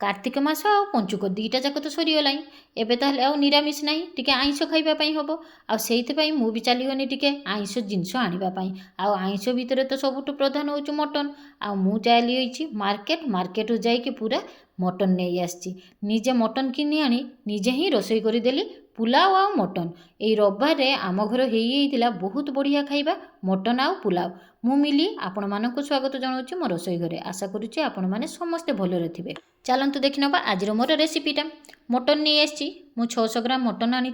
कार्तिक मास आ पंचुक दुईटा जाक तो सरीगला एबे ताहले आउ निरामिष नहीं टिके आइंष खाइबापी हम आईपाई मु भी चलीगनी टिके आइंष जिनस आनिबापी आइंष भितर तो सबुठ प्रधान हो मटन मु चली मार्केट मार्केट जाइए पूरा मटन नहीं आसी निजे मटन किनी आनी निजे ही रोसई करदेली पुलाव आ मटन ये रविवार आम घर होता बहुत बढ़िया खाइबा मटन आ पुलाव मु मिली आपण मानक स्वागत जनाऊँ मो रोसई घरे आशा करुच्चे आपण मैंने समस्ते भलरे थे। चलतु देखि नवा आज मोर रेसिपीटा मटन नहीं आसी मु 600 ग्राम मटन आनी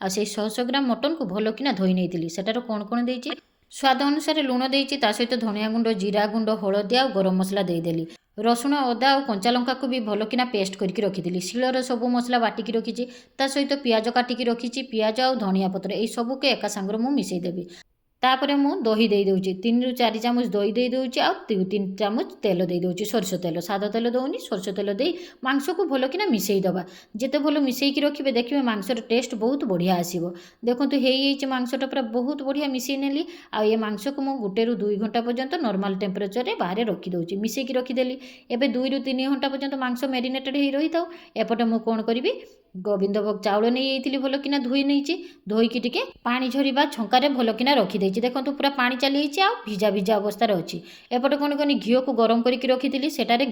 आ 600 ग्राम मटन को भल किना धोई नहीं सेटार कौन कौन देती स्वाद अनुसार लुण देती सहित धनिया गुंड जीरा गुंड हलदी आ गरम मसला देदेली रसुण अदा और कंचा लंका को भी भल किना पेस्ट करके रखी शिलर सब मसला बाटिकी रखी सहित पियाज काटिकी रखी पियाज आ धनिया पत्र यही सबू के एका सांगर मु मिसईदेवी तापर मु दही दे दूची 3 ରୁ 4 चामच दही दे दूची आ 3 चामच तेल दे दूची सरस तेल सादा तेल दौनी सरस तेल दे मांस को भल किना मिसई दबा जिते भल मिसईकी रखिए देखिए मांसर टेस्ट बहुत बढ़िया आसीबो देखंतु हेई मांसटा पूरा बहुत बढ़िया मिसई नेली आ ये मांस को मु 1 ରୁ 2 घंटा पर्यंत नॉर्मल टेम्परेचर रे बाहर रखी दउची मिसईकी रखीदेली एबे 2 ରୁ 3 घंटा पर्यंत मांस मेरिनेटेड हो रही था एपटे मु कोन करिवि गोविंदभोग चाउल नहीं भल किना धोई नहीं धोईकी टिके पानी झरिबा छंकार भल किना रखी देखो पूरा पानी चली भिजा भिजा अवस्था अच्छी एपटे कौन कनी घी को गरम करके रखी सेटारे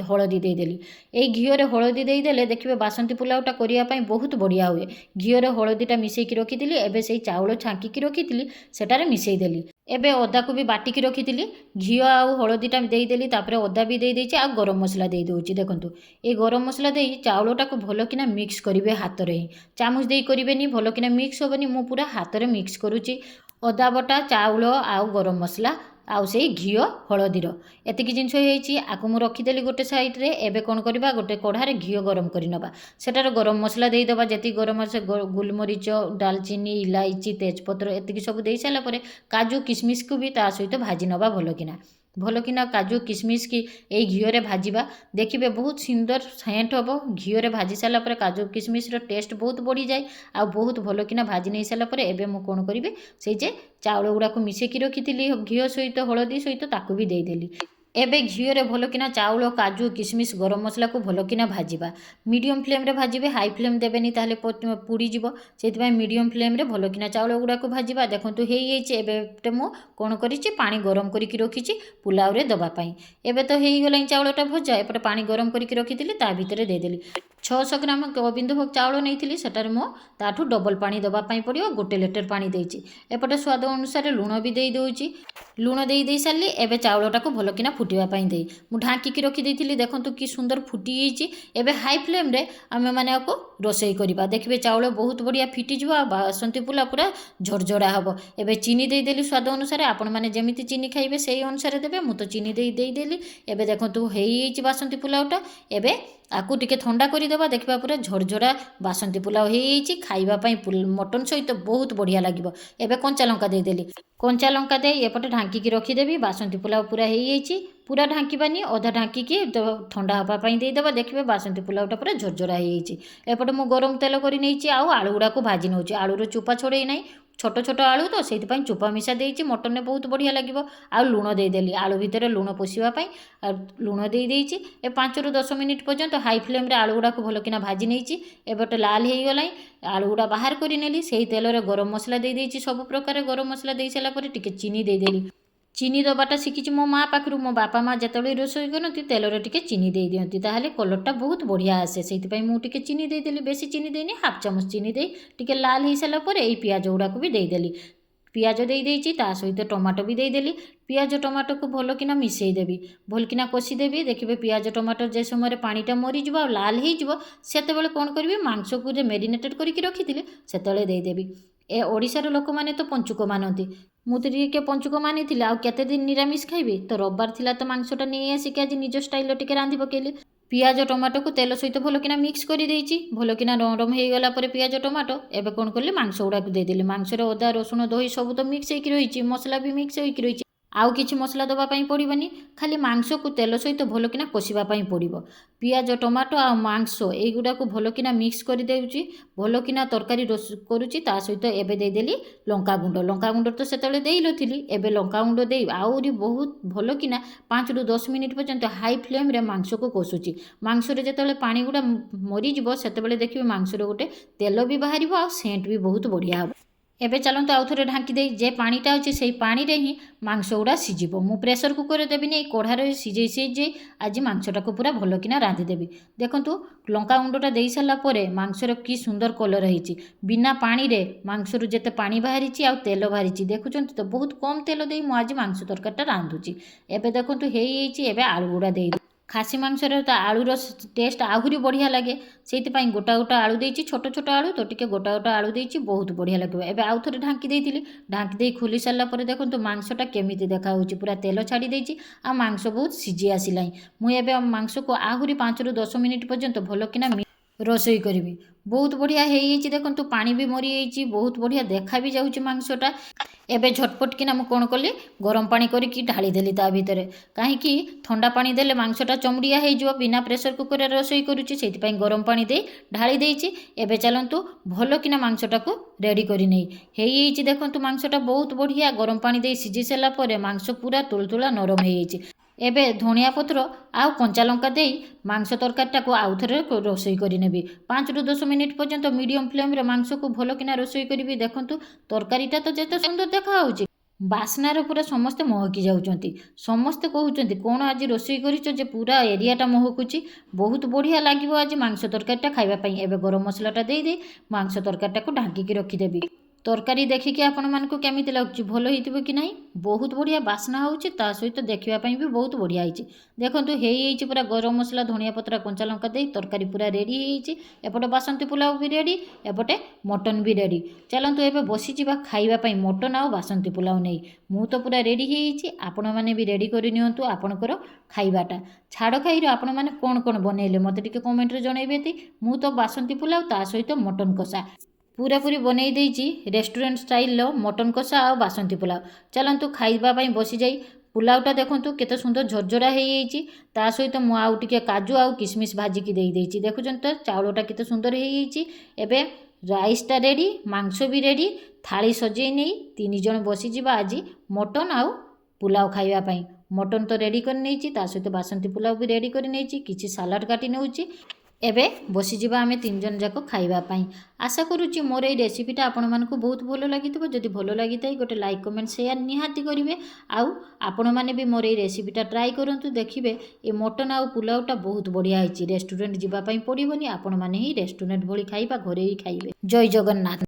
हलदी देदेली ये घीरे हलदी देदेले देखिए बासंती पुलावटा करने बहुत बढ़िया हुए घीरे हलदीटा मिसईकी रखी एबे से चाउल छांकी रखी सेटारे मिसईदेली एबे अदा को भी बाटिकी रखी घी आउ हलदीटा देदेली तापर अदा भी दे आ गरम मसला दे दूची देखो ये गरम मसला दे चाउलटा को भल किना मिक्स करेंगे हाथ में ही चामच दे करेनि भल किना मिक्स हेनी मु पूरा हाथ में मिक्स करुच्ची अदा बटा चाउल आउ गरम मसला आउ से घी हलदीर एतिकी जिनस होती आपको मुझे रखीदेली गोटे सैड्रे एबे कौन करवा गोटे कढ़ारे घी गरम करनवा सेटार गरम मसला देदेबा जी गरम मसला गोलमरीच डालचीनी इलायची तेजपत्र एतिकी सब दे सारापर काजू किशमिश को भी ता सहित भाजी नवा भल किना काजू किशमिश की यही घीरे भाजवा देखिए बहुत सुंदर सेंट हम घीरे भाजी सारापर काजू किशमिश टेस्ट बहुत बढ़ी जाए आ बहुत भल किना भाजी नहीं सारापर एबे मु कौन करी से चाउल गुड़ा को मिसेकी रखी घी सहित हलदी सहित ताकू भी देदेली एबे घीरे भल किना चाउल काजू किशमिश गरम मसला को भल किना भाजवा मीडियम फ्लेम रे भाजिबे हाई फ्लेम देबेनी ताहले पुड़ी जीवो सेति मीडियम फ्लेम रे भल किना चाउल गुड़ा को भाजवा देखंतु एबे मु कोन करिछि पानी गरम करके रखिछि पुलाव रे दबा पई एबे तो हेई गलाइ चाउलटा भजा एपटे पानी गरम करके रखिथिली ता भितरे देदेली 600 ग्राम गोविंदभोग चाउल नहीं सेटार मो ताठू डबल पानी दबा पई पड़ियो 1 लीटर पानी देइछि एपटे स्वाद अनुसार लुण भी दे दउछि लुण दे सारी एबे चाउलटा को भल किना फुटिबा पई दे मु ढांकी रखी देइथिली देखंतु कि सुंदर फुटी जाइछि एबे हाई फ्लेम रे आमे माने आको रोसई करबा देखिबे चाउल बहुत बढ़िया फिटी जिवो आ बासंती पुला पूरा झरझरा हबो एबे चीनी दे देली स्वाद अनुसार आपण माने जेमिति चीनी खाइबे सेही अनुसार देबे मु तो चीनी दे देली एबे देखंतु हेई बासंती पुलावटा एबे आकु टिके ठंडा करदेवा देखा पूरा झरझरा बासंती पुलाव होती खावाई मटन सहित बहुत बढ़िया लगे एबे कंचा लंका देदेली कंचा लंका दे एपटे ढांकी रखीदेवी बासंती पुलाव पूरा होती पूरा ढांकीबानी अधा ढांकी ठंडा हाँपाई देदेवा देखिए बासंती पुलावटा पूरा झरझरा होती एपटे मु गरम तेल कर आलू गुड़ा को भाजी नौ आलूर चोपा छोड़े ना छोट छोट आलू तो से चोपा मिसा देती मटन में बहुत बढ़िया लगे आ लुण देदेली आलू भितर लुण पोषापी लुण दे देती 5 ରୁ 10 मिनिट पर्यंत हाई फ्लेम रे आलू गुड़ा को भल किना भाजी नहीं एबटे लाल हो गला आलू गुड़ा बाहर कर से तेल रे गरम मसला दे देती सब प्रकार गरम मसला दे सारापर टिके चीनी देदेली चीनी दबाटा शिखी मो माँ पाखु मो बापा माँ जिते रोषे करती तेल टिके चीनी दे दियंती ताहले कलरटा बहुत बढ़िया आसे से मुझे चीनी देदेली बेसी चीनी देनी हाफ चामच चीनी दे टिके लाल हो सारापर यही पियाज गुड़ा को भी देदेली पियाज दे देती सहित टमाटो भी देदेली पियाज टमाटो को भल किना मिसईदेवी भल किना कषिदेवी देखिए पियाज टमाटो जे समय पानीटा मरीज आ लाल होते कौन करी मांस को मेरिनेटेड करके रखी से देदेवी ए ओडिशार लोक मैंने तो पंचुक मानती मुझे पंचुक मानी आते दिन निरामिष खाइबे तो रविवार थिला तो मांसटा नहीं आसिक आज निज स्टाइल टिके रांधि पकेली पियाज टमाटो को तेल सहित भल किना मिक्स कर देती भल किना नरम हो गला पियाज टमाटो एबे कौन कले मांस गुड़ा को देदेली मांस अदा रसुण दही सब तो मिक्स होकर रही मसला भी मिक्स होकर रही ଆଉ କିଛି ମସଲା ଦେବା ପାଇଁ ପଡ଼ିବନି। ଖାଲି ମାଂସକୁ ତେଲ ସହିତ ଭଲକିନା କଷିବା ପାଇଁ ପଡ଼ିବ। ପିଆଜ ଟମାଟୋ ଆଉ ମାଂସ ଏଇଗୁଡ଼ାକୁ ଭଲକିନା ମିକ୍ସ କରିଦେଉଛି। ଭଲକିନା ତରକାରୀ କରୁଛି। ତା ସହିତ ଏବେ ଦେଇଦେଲି ଲଙ୍କାଗୁଣ୍ଡ ତ ସେତେବେଳେ ଦେଇନଥିଲି। ଏବେ ଲଙ୍କାଗୁଣ୍ଡ ଦେଇ ଆହୁରି ବହୁତ ଭଲକିନା 5ରୁ 10 ମିନିଟ୍ ପର୍ଯ୍ୟନ୍ତ ହାଇ ଫ୍ଲେମ୍ରେ ମାଂସକୁ କଷୁଛି। ମାଂସରେ ଯେତେବେଳେ ପାଣି ଗୁଡ଼ା ମରିଯିବ ସେତେବେଳେ ଦେଖିବେ ମାଂସରେ ଗୋଟେ ତେଲ ବି ବାହାରିବ ଆଉ ସେଣ୍ଟ ବି ବହୁତ ବଢ଼ିଆ ହେବ। ଏବେ ଚାଲନ୍ତୁ ଆଉ ଥରେ ଢାଙ୍କି ଦେଇ ଯେ ପାଣିଟା ଅଛି ସେଇ ପାଣିରେ ହିଁ ମାଂସ ଗୁଡ଼ା ସିଝିବ। ମୁଁ ପ୍ରେସର କୁକରରେ ଦେବିନି, ଏଇ କଢ଼ାରେ ସିଝେଇ ଆଜି ମାଂସଟାକୁ ପୁରା ଭଲକିନା ରାନ୍ଧିଦେବି। ଦେଖନ୍ତୁ ଲଙ୍କାଗୁଣ୍ଡଟା ଦେଇ ସାରିଲା ପରେ ମାଂସର କି ସୁନ୍ଦର କଲର୍ ହେଇଛି। ବିନା ପାଣିରେ ମାଂସରୁ ଯେତେ ପାଣି ବାହାରିଛି ଆଉ ତେଲ ବାହାରିଛି ଦେଖୁଛନ୍ତି ତ। ବହୁତ କମ୍ ତେଲ ଦେଇ ମୁଁ ଆଜି ମାଂସ ତରକାରୀଟା ରାନ୍ଧୁଛି। ଏବେ ଦେଖନ୍ତୁ ହେଇଯାଇଛି। ଏବେ ଆଳୁ ଗୁଡ଼ା ଦେଇଦେବି। ଖାସି ମାଂସରେ ତ ଆଳୁର ଟେଷ୍ଟ ଆହୁରି ବଢ଼ିଆ ଲାଗେ। ସେଇଥିପାଇଁ ଗୋଟା ଆଳୁ ଦେଇଛି, ଛୋଟ ଆଳୁ ତ ଟିକେ ଗୋଟା ଆଳୁ ଦେଇଛି, ବହୁତ ବଢ଼ିଆ ଲାଗିବ। ଏବେ ଆଉ ଥରେ ଢାଙ୍କି ଦେଇଥିଲି। ଢାଙ୍କି ଦେଇ ଖୋଲି ସାରିଲା ପରେ ଦେଖନ୍ତୁ ମାଂସଟା କେମିତି ଦେଖାହେଉଛି। ପୁରା ତେଲ ଛାଡ଼ି ଦେଇଛି ଆଉ ମାଂସ ବହୁତ ସିଝି ଆସିଲାଣି। ମୁଁ ଏବେ ମାଂସକୁ ଆହୁରି 5ରୁ 10 ମିନିଟ୍ ପର୍ଯ୍ୟନ୍ତ ଭଲକିନା ରୋଷେଇ କରିବି। ବହୁତ ବଢ଼ିଆ ହେଇଯାଇଛି। ଦେଖନ୍ତୁ ପାଣି ବି ମରିଯାଇଛି, ବହୁତ ବଢ଼ିଆ ଦେଖା ବି ଯାଉଛି ମାଂସଟା। ଏବେ ଝଟପଟ କିନା ମୁଁ କ'ଣ କଲି, ଗରମ ପାଣି କରିକି ଢାଳିଦେଲି ତା ଭିତରେ। କାହିଁକି ଥଣ୍ଡା ପାଣି ଦେଲେ ମାଂସଟା ଚମଡ଼ିଆ ହେଇଯିବ। ବିନା ପ୍ରେସର କୁକରରେ ରୋଷେଇ କରୁଛି, ସେଇଥିପାଇଁ ଗରମ ପାଣି ଦେଇ ଢାଳି ଦେଇଛି। ଏବେ ଚାଲନ୍ତୁ ଭଲକିନା ମାଂସଟାକୁ ରେଡ଼ି କରି ନେଇ ହେଇଯାଇଛି। ଦେଖନ୍ତୁ ମାଂସଟା ବହୁତ ବଢ଼ିଆ ଗରମ ପାଣି ଦେଇ ସିଝି ସାରିଲା ପରେ ମାଂସ ପୁରା ତୁଳତୁଳା ନରମ ହେଇଯାଇଛି। ଏବେ ଧନିଆ ପତ୍ର ଆଉ କଞ୍ଚା ଲଙ୍କା ଦେଇ ମାଂସ ତରକାରୀଟାକୁ ଆଉ ଥରେ ରୋଷେଇ କରିନେବି। 5ରୁ 10 ମିନିଟ୍ ପର୍ଯ୍ୟନ୍ତ ମିଡ଼ିୟମ୍ ଫ୍ଲେମ୍ରେ ମାଂସକୁ ଭଲକିନା ରୋଷେଇ କରିବି। ଦେଖନ୍ତୁ ତରକାରୀଟା ତ ଯେତେ ସୁନ୍ଦର ଦେଖାହେଉଛି, ବାସ୍ନାରେ ପୁରା ସମସ୍ତେ ମହକି ଯାଉଛନ୍ତି। ସମସ୍ତେ କହୁଛନ୍ତି କ'ଣ ଆଜି ରୋଷେଇ କରିଛ ଯେ ପୁରା ଏରିଆଟା ମହକୁଛି। ବହୁତ ବଢ଼ିଆ ଲାଗିବ ଆଜି ମାଂସ ତରକାରୀଟା ଖାଇବା ପାଇଁ। ଏବେ ଗରମ ମସଲାଟା ଦେଇ ମାଂସ ତରକାରୀଟାକୁ ଢାଙ୍କିକି ରଖିଦେବି। ତରକାରୀ ଦେଖିକି ଆପଣମାନଙ୍କୁ କେମିତି ଲାଗୁଛି, ଭଲ ହେଇଥିବ କି ନାହିଁ? ବହୁତ ବଢ଼ିଆ ବାସ୍ନା ହେଉଛି, ତା ସହିତ ଦେଖିବା ପାଇଁ ବି ବହୁତ ବଢ଼ିଆ ହେଇଛି। ଦେଖନ୍ତୁ ହେଇଯାଇଛି ପୁରା ଗରମ ମସଲା ଧନିଆ ପତ୍ର କଞ୍ଚା ଲଙ୍କା ଦେଇ ତରକାରୀ ପୁରା ରେଡ଼ି ହେଇଯାଇଛି। ଏପଟେ ବାସନ୍ତୀ ପୁଲାଉ ବି ରେଡ଼ି, ଏପଟେ ମଟନ୍ ବି ରେଡ଼ି। ଚାଲନ୍ତୁ ଏବେ ବସିଯିବା ଖାଇବା ପାଇଁ ମଟନ୍ ଆଉ ବାସନ୍ତୀ ପୁଲାଉ ନେଇ। ମୁଁ ତ ପୁରା ରେଡ଼ି ହେଇଯାଇଛି, ଆପଣମାନେ ବି ରେଡ଼ି କରି ନିଅନ୍ତୁ ଆପଣଙ୍କର ଖାଇବାଟା। ଛାଡ଼ ଖାଇର ଆପଣମାନେ କ'ଣ ବନେଇଲେ ମୋତେ ଟିକେ କମେଣ୍ଟରେ ଜଣାଇବେ। ମୁଁ ତ ବାସନ୍ତୀ ପୁଲାଉ ତା ସହିତ ମଟନ୍ କଷା ପୁରାପୁରି ବନେଇ ଦେଇଛି। ରେଷ୍ଟୁରାଣ୍ଟ ଷ୍ଟାଇଲ୍ର ମଟନ୍ କଷା ଆଉ ବାସନ୍ତୀ ପୁଲାଉ। ଚାଲନ୍ତୁ ଖାଇବା ପାଇଁ ବସିଯାଇ। ପୁଲାଉଟା ଦେଖନ୍ତୁ କେତେ ସୁନ୍ଦର ଝରଝରା ହେଇଯାଇଛି। ତା ସହିତ ମୁଁ ଆଉ ଟିକେ କାଜୁ ଆଉ କିସମିସ୍ ଭାଜିକି ଦେଇଛି। ଦେଖୁଛନ୍ତି ତ ଚାଉଳଟା କେତେ ସୁନ୍ଦର ହେଇଯାଇଛି। ଏବେ ରାଇସ୍ଟା ରେଡ଼ି, ମାଂସ ବି ରେଡ଼ି। ଥାଳି ସଜେଇ ନେଇ 3 ଜଣ ବସିଯିବା ଆଜି ମଟନ୍ ଆଉ ପୁଲାଉ ଖାଇବା ପାଇଁ। ମଟନ୍ ତ ରେଡ଼ି କରି ନେଇଛି, ତା ସହିତ ବାସନ୍ତୀ ପୁଲାଉ ବି ରେଡ଼ି କରି ନେଇଛି। କିଛି ସାଲାଡ଼ କାଟି ନେଉଛି। ଏବେ ବସିଯିବା ଆମେ 3 ଜଣ ଯାକ ଖାଇବା ପାଇଁ। ଆଶା କରୁଛି ମୋର ଏଇ ରେସିପିଟା ଆପଣମାନଙ୍କୁ ବହୁତ ଭଲ ଲାଗିଥିବ। ଯଦି ଭଲ ଲାଗିଥାଏ ଗୋଟେ ଲାଇକ୍ କମେଣ୍ଟ ସେୟାର ନିହାତି କରିବେ। ଆଉ ଆପଣମାନେ ବି ମୋର ଏଇ ରେସିପିଟା ଟ୍ରାଏ କରନ୍ତୁ, ଦେଖିବେ ଏ ମଟନ୍ ଆଉ ପୁଲାଉଟା ବହୁତ ବଢ଼ିଆ ହେଇଛି। ରେଷ୍ଟୁରାଣ୍ଟ ଯିବା ପାଇଁ ପଡ଼ିବନି, ଆପଣମାନେ ହିଁ ରେଷ୍ଟୁରାଣ୍ଟ ଭଳି ଖାଇବା ଘରେ ହିଁ ଖାଇବେ। ଜୟ ଜଗନ୍ନାଥ।